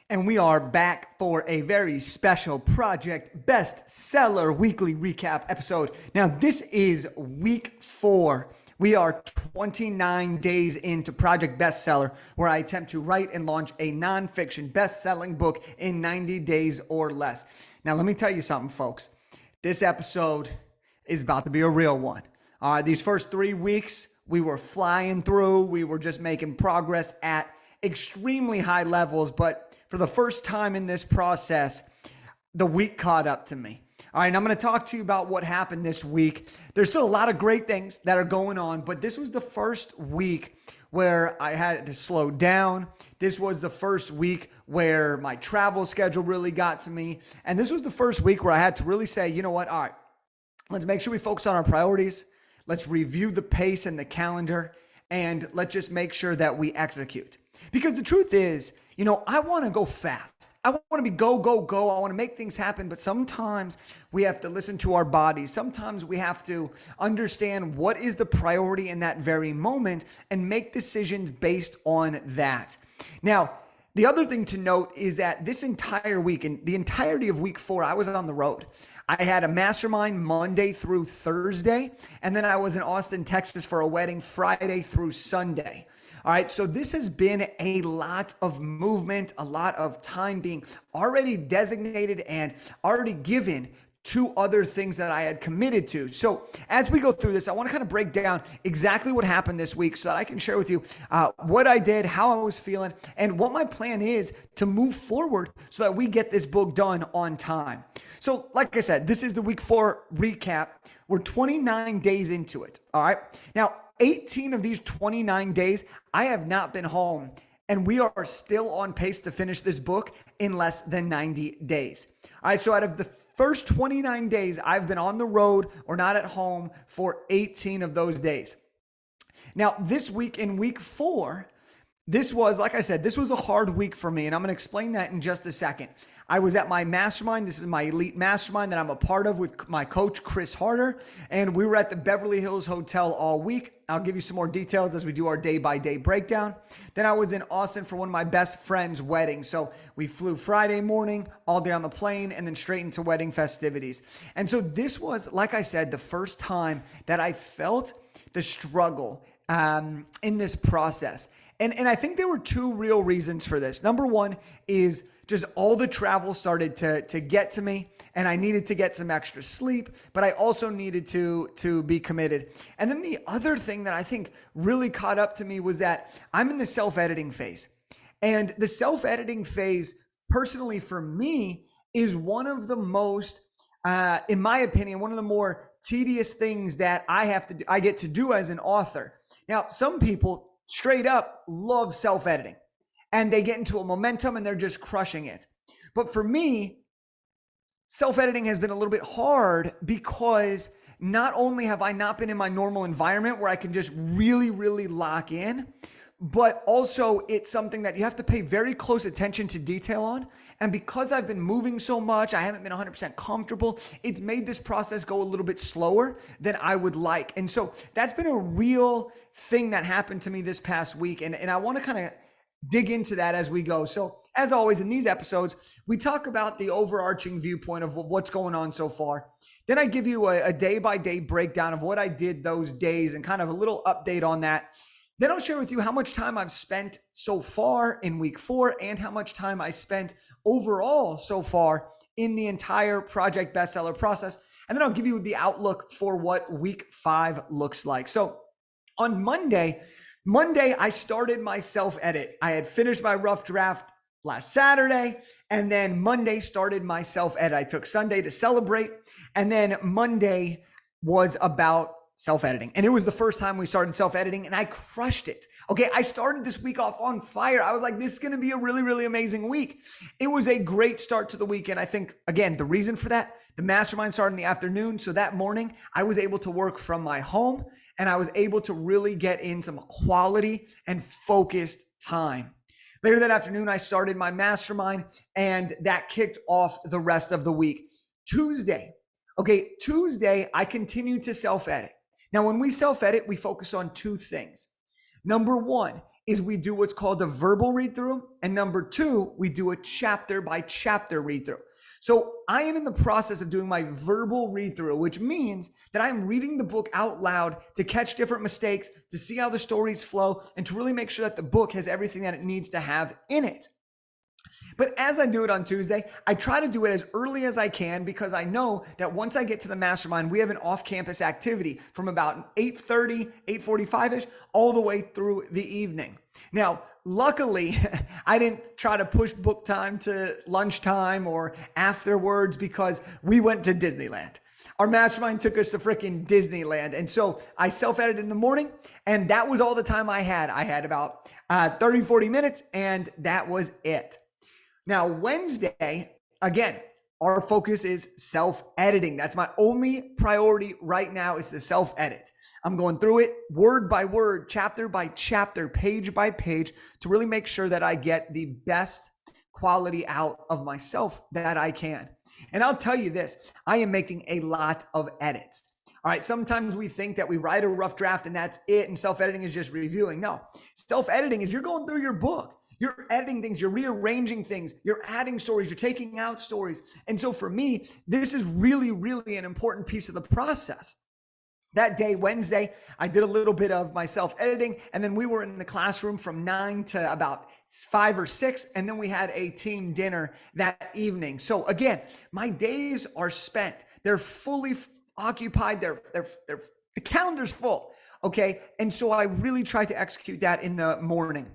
And we are back for a very special Project Bestseller weekly recap episode. Now, this is week 4. We are 29 days into Project Bestseller, where I attempt to write and launch a nonfiction best-selling book in 90 days or less. Now, let me tell you something, folks. This episode is about to be a real one. All right, these first 3 weeks, we were flying through. We were just making progress at extremely high levels, but for the first time in this process, the week caught up to me. All right, and I'm going to talk to you about what happened this week. There's still a lot of great things that are going on, but this was the first week where I had to slow down. This was the first week where my travel schedule really got to me. And this was the first week where I had to really say, you know what? All right, let's make sure we focus on our priorities. Let's review the pace and the calendar, and let's just make sure that we execute. Because the truth is, I want to go fast. I want to be go, go, go. I want to make things happen. But sometimes we have to listen to our bodies. Sometimes we have to understand what is the priority in that very moment and make decisions based on that. Now, the other thing to note is that this entire week, and the entirety of week 4, I was on the road. I had a mastermind Monday through Thursday, and then I was in Austin, Texas for a wedding Friday through Sunday. All right, so this has been a lot of movement, a lot of time being already designated and already given to other things that I had committed to. So as we go through this, I want to kind of break down exactly what happened this week so that I can share with you what I did, how I was feeling, and what my plan is to move forward so that we get this book done on time. So like I said, this is the week 4 recap. We're 29 days into it. All right. Now, 18 of these 29 days, I have not been home, and we are still on pace to finish this book in less than 90 days. All right, so out of the first 29 days, I've been on the road or not at home for 18 of those days. Now, this week in week 4, this was, like I said, this was a hard week for me, and I'm going to explain that in just a second. I was at my mastermind. This is my elite mastermind that I'm a part of with my coach, Chris Harder, and we were at the Beverly Hills Hotel all week. I'll give you some more details as we do our day-by-day breakdown. Then I was in Austin for one of my best friend's weddings. So we flew Friday morning, all day on the plane, and then straight into wedding festivities. And so this was, like I said, the first time that I felt the struggle in this process. And I think there were 2 real reasons for this. Number one is just all the travel started to get to me, and I needed to get some extra sleep, but I also needed to be committed. And then the other thing that I think really caught up to me was that I'm in the self-editing phase. And the self-editing phase, personally for me, is one of the most, in my opinion, one of the more tedious things that I get to do as an author. Now, some people straight up love self-editing, and they get into a momentum and they're just crushing it. But for me, self-editing has been a little bit hard because not only have I not been in my normal environment where I can just really, really lock in, but also it's something that you have to pay very close attention to detail on. And because I've been moving so much, I haven't been 100% comfortable. It's made this process go a little bit slower than I would like. And so that's been a real thing that happened to me this past week. And I want to kind of dig into that as we go. So as always, in these episodes, we talk about the overarching viewpoint of what's going on so far. Then I give you a day-by-day breakdown of what I did those days and kind of a little update on that. Then I'll share with you how much time I've spent so far in week 4 and how much time I spent overall so far in the entire Project Bestseller process. And then I'll give you the outlook for what week 5 looks like. So on Monday, I started my self-edit. I had finished my rough draft last Saturday, and then Monday started my self-edit. I took Sunday to celebrate, and then Monday was about self-editing. And it was the first time we started self-editing, and I crushed it. Okay, I started this week off on fire. I was like, this is going to be a really, really amazing week. It was a great start to the week. And I think, again, the reason for that, the mastermind started in the afternoon. So that morning, I was able to work from my home, and I was able to really get in some quality and focused time. Later that afternoon, I started my mastermind, and that kicked off the rest of the week. Tuesday, I continued to self-edit. Now, when we self-edit, we focus on 2 things. Number one is we do what's called a verbal read through. And number two, we do a chapter by chapter read through. So I am in the process of doing my verbal read through, which means that I'm reading the book out loud to catch different mistakes, to see how the stories flow, and to really make sure that the book has everything that it needs to have in it. But as I do it on Tuesday, I try to do it as early as I can because I know that once I get to the mastermind, we have an off-campus activity from about 8:30, 8:45-ish, all the way through the evening. Now, luckily, I didn't try to push book time to lunchtime or afterwards because we went to Disneyland. Our mastermind took us to freaking Disneyland. And so I self-edited in the morning, and that was all the time I had. I had about 30, 40 minutes, and that was it. Now, Wednesday, again, our focus is self-editing. That's my only priority right now is the self-edit. I'm going through it word by word, chapter by chapter, page by page to really make sure that I get the best quality out of myself that I can. And I'll tell you this, I am making a lot of edits. All right, sometimes we think that we write a rough draft and that's it, and self-editing is just reviewing. No, self-editing is you're going through your book. You're editing things, you're rearranging things, you're adding stories, you're taking out stories. And so for me, this is really, really an important piece of the process. That day, Wednesday, I did a little bit of my self-editing, and then we were in the classroom from 9 to about 5 or 6, and then we had a team dinner that evening. So again, my days are spent. They're fully occupied. The calendar's full, okay? And so I really try to execute that in the morning.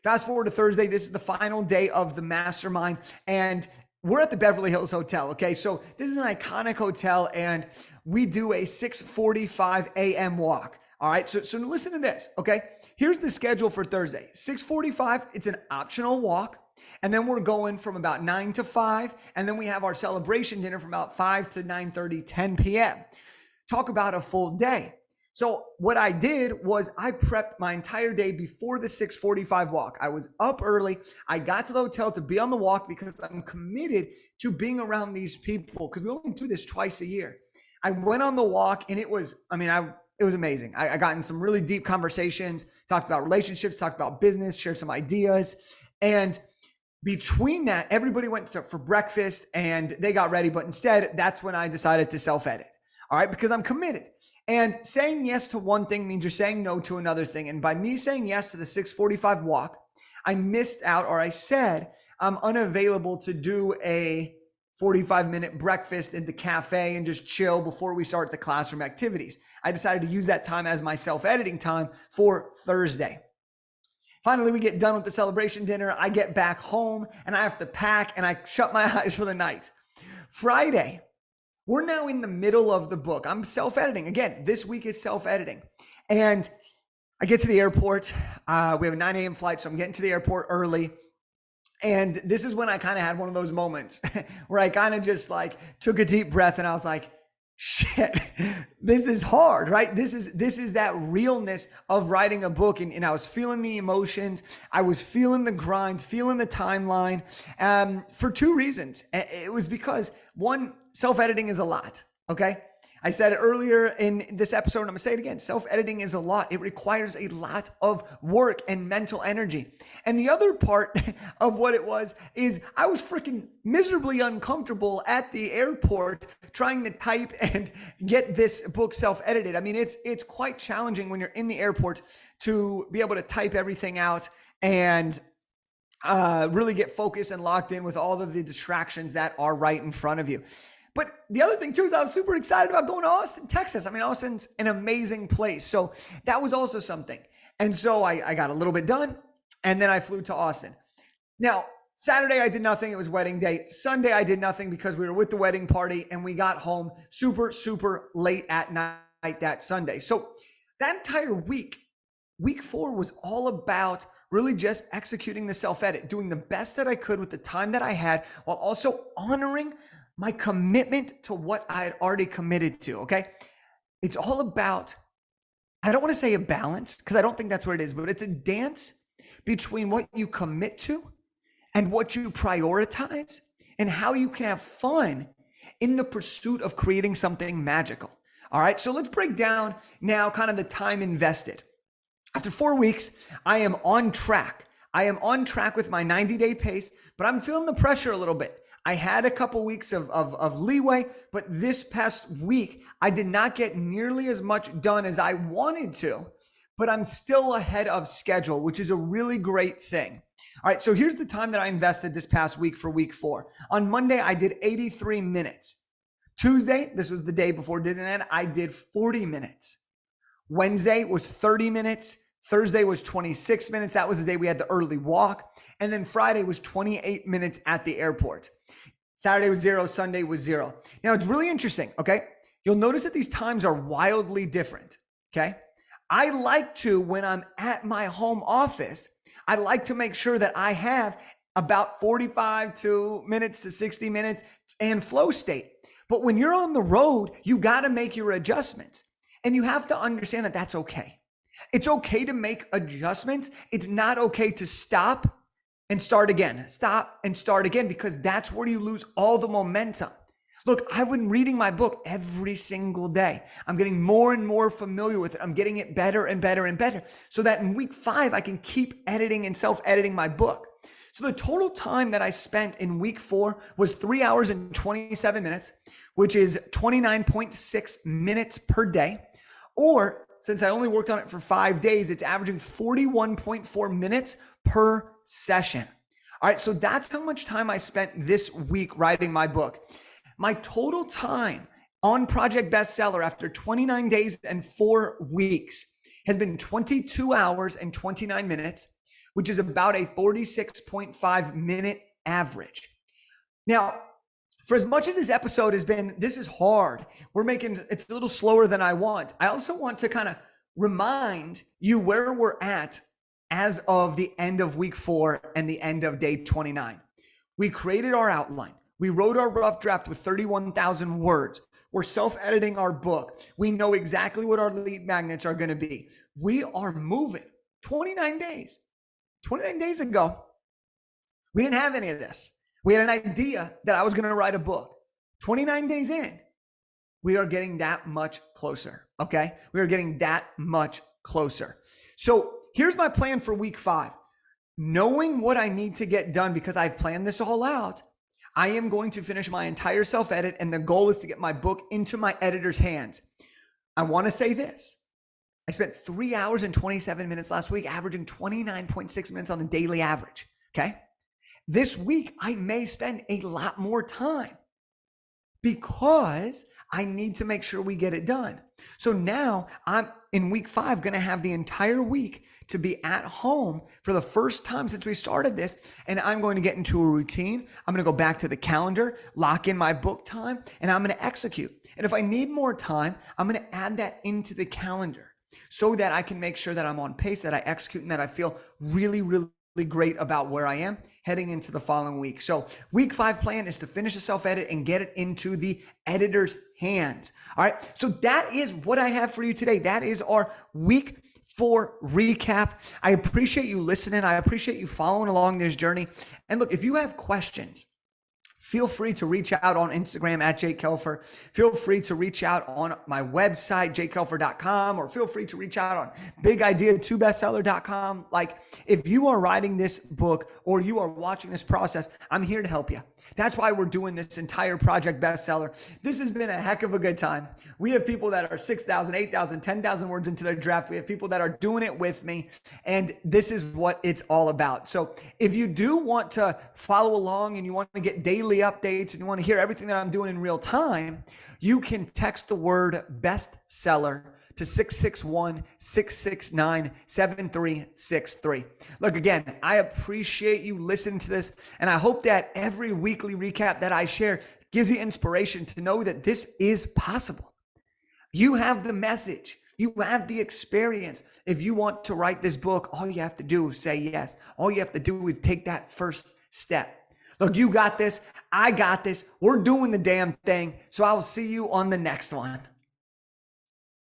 Fast forward to Thursday. This is the final day of the mastermind, and we're at the Beverly Hills Hotel. Okay, so this is an iconic hotel, and we do a 6:45 a.m. walk. All right, so listen to this. Okay, here's the schedule for Thursday. 6:45. It's an optional walk, and then we're going from about 9 to 5, and then we have our celebration dinner from about 5 to 9:30, 10 p.m. Talk about a full day. So what I did was I prepped my entire day before the 6:45 walk. I was up early. I got to the hotel to be on the walk because I'm committed to being around these people because we only do this twice a year. I went on the walk and it was amazing. I got in some really deep conversations, talked about relationships, talked about business, shared some ideas. And between that, everybody went for breakfast and they got ready. But instead, that's when I decided to self-edit. All right, because I'm committed. And saying yes to one thing means you're saying no to another thing. And by me saying yes to the 6:45 walk, I missed out, or I said I'm unavailable to do a 45-minute breakfast in the cafe and just chill before we start the classroom activities. I decided to use that time as my self-editing time for Thursday. Finally, we get done with the celebration dinner. I get back home and I have to pack and I shut my eyes for the night. Friday, we're now in the middle of the book. I'm self-editing. Again, this week is self-editing. And I get to the airport. We have a 9 a.m. flight, so I'm getting to the airport early. And this is when I kind of had one of those moments where I kind of just like took a deep breath and I was like, shit, this is hard, right? This is that realness of writing a book. And I was feeling the emotions. I was feeling the grind, feeling the timeline for two reasons. It was because one, self-editing is a lot, okay? I said it earlier in this episode, and I'm gonna say it again. Self-editing is a lot. It requires a lot of work and mental energy. And the other part of what it was is I was freaking miserably uncomfortable at the airport trying to type and get this book self-edited. I mean, it's quite challenging when you're in the airport to be able to type everything out and really get focused and locked in with all of the distractions that are right in front of you. But the other thing too is I was super excited about going to Austin, Texas. I mean, Austin's an amazing place. So that was also something. And so I got a little bit done and then I flew to Austin. Now, Saturday I did nothing. It was wedding day. Sunday I did nothing because we were with the wedding party and we got home super, super late at night that Sunday. So that entire week 4 was all about really just executing the self-edit, doing the best that I could with the time that I had while also honoring my commitment to what I had already committed to, okay? It's all about, I don't want to say a balance because I don't think that's what it is, but it's a dance between what you commit to and what you prioritize and how you can have fun in the pursuit of creating something magical. All right, so let's break down now kind of the time invested. After 4 weeks, I am on track. I am on track with my 90-day pace, but I'm feeling the pressure a little bit. I had a couple weeks of leeway, but this past week, I did not get nearly as much done as I wanted to, but I'm still ahead of schedule, which is a really great thing. All right, so here's the time that I invested this past week for week 4. On Monday, I did 83 minutes. Tuesday, this was the day before Disneyland, I did 40 minutes. Wednesday was 30 minutes. Thursday was 26 minutes. That was the day we had the early walk. And then Friday was 28 minutes at the airport. Saturday was 0. Sunday was 0. Now, it's really interesting, okay? You'll notice that these times are wildly different, okay? I like to, when I'm at my home office, I like to make sure that I have about 45 minutes to 60 minutes and flow state. But when you're on the road, you got to make your adjustments. And you have to understand that that's okay. It's okay to make adjustments. It's not okay to stop and start again. Stop and start again, because that's where you lose all the momentum. Look, I've been reading my book every single day. I'm getting more and more familiar with it. I'm getting it better and better and better, so that in week 5, I can keep editing and self-editing my book. So the total time that I spent in week 4 was 3 hours and 27 minutes, which is 29.6 minutes per day. Or since I only worked on it for 5 days, it's averaging 41.4 minutes per session. All right, so that's how much time I spent this week writing my book. My total time on Project Bestseller after 29 days and 4 weeks has been 22 hours and 29 minutes, which is about a 46.5 minute average. Now, for as much as this episode has been, this is hard. It's a little slower than I want. I also want to kind of remind you where we're at as of the end of week 4 and the end of day 29. We created our outline. We wrote our rough draft with 31,000 words. We're self-editing our book. We know exactly what our lead magnets are going to be. We are moving. 29 days. 29 days ago, we didn't have any of this. We had an idea that I was going to write a book. 29 days in, we are getting that much closer, okay? We are getting that much closer. So here's my plan for week 5. Knowing what I need to get done, because I've planned this all out, I am going to finish my entire self-edit, and the goal is to get my book into my editor's hands. I want to say this. I spent 3 hours and 27 minutes last week, averaging 29.6 minutes on the daily average, okay? This week, I may spend a lot more time because I need to make sure we get it done. So now I'm in week 5, going to have the entire week to be at home for the first time since we started this. And I'm going to get into a routine. I'm going to go back to the calendar, lock in my book time, and I'm going to execute. And if I need more time, I'm going to add that into the calendar so that I can make sure that I'm on pace, that I execute, and that I feel really, really great about where I am heading into the following week. So week 5 plan is to finish the self-edit and get it into the editor's hands. All right. So that is what I have for you today. That is our week 4 recap. I appreciate you listening. I appreciate you following along this journey. And look, if you have questions, feel free to reach out on Instagram at Jake Kelfer. Feel free to reach out on my website, jakekelfer.com, or feel free to reach out on bigidea2bestseller.com. Like, if you are writing this book or you are watching this process, I'm here to help you. That's why we're doing this entire Project Bestseller. This has been a heck of a good time. We have people that are 6,000, 8,000, 10,000 words into their draft. We have people that are doing it with me, and this is what it's all about. So if you do want to follow along and you want to get daily updates and you want to hear everything that I'm doing in real time, you can text the word bestseller to 661-669-7363. Look, again, I appreciate you listening to this, and I hope that every weekly recap that I share gives you inspiration to know that this is possible. You have the message. You have the experience. If you want to write this book, all you have to do is say yes. All you have to do is take that first step. Look, you got this. I got this. We're doing the damn thing. So I will see you on the next one.